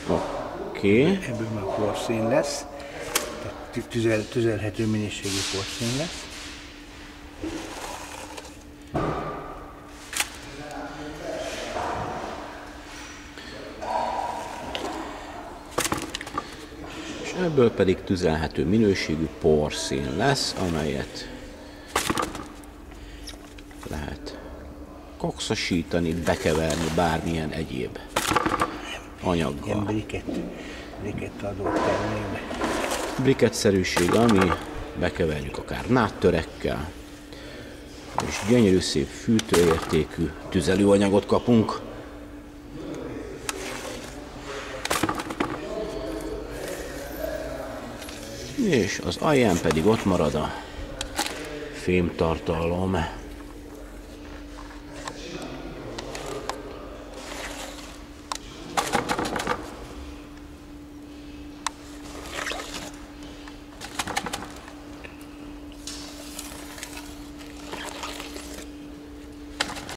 Oké. Ebből már porszín lesz. Tehát tüzelhető minőségű porszín lesz. És ebből pedig tüzelhető minőségű porszín lesz, amelyet lehet kokszosítani, bekeverni bármilyen egyéb anyaggal. Ilyen briket adó termékbe. Briketszerűség, ami bekeverjük akár náttörekkel, és gyönyörű szép fűtőértékű tüzelőanyagot kapunk. És az alján pedig ott marad a fémtartalom.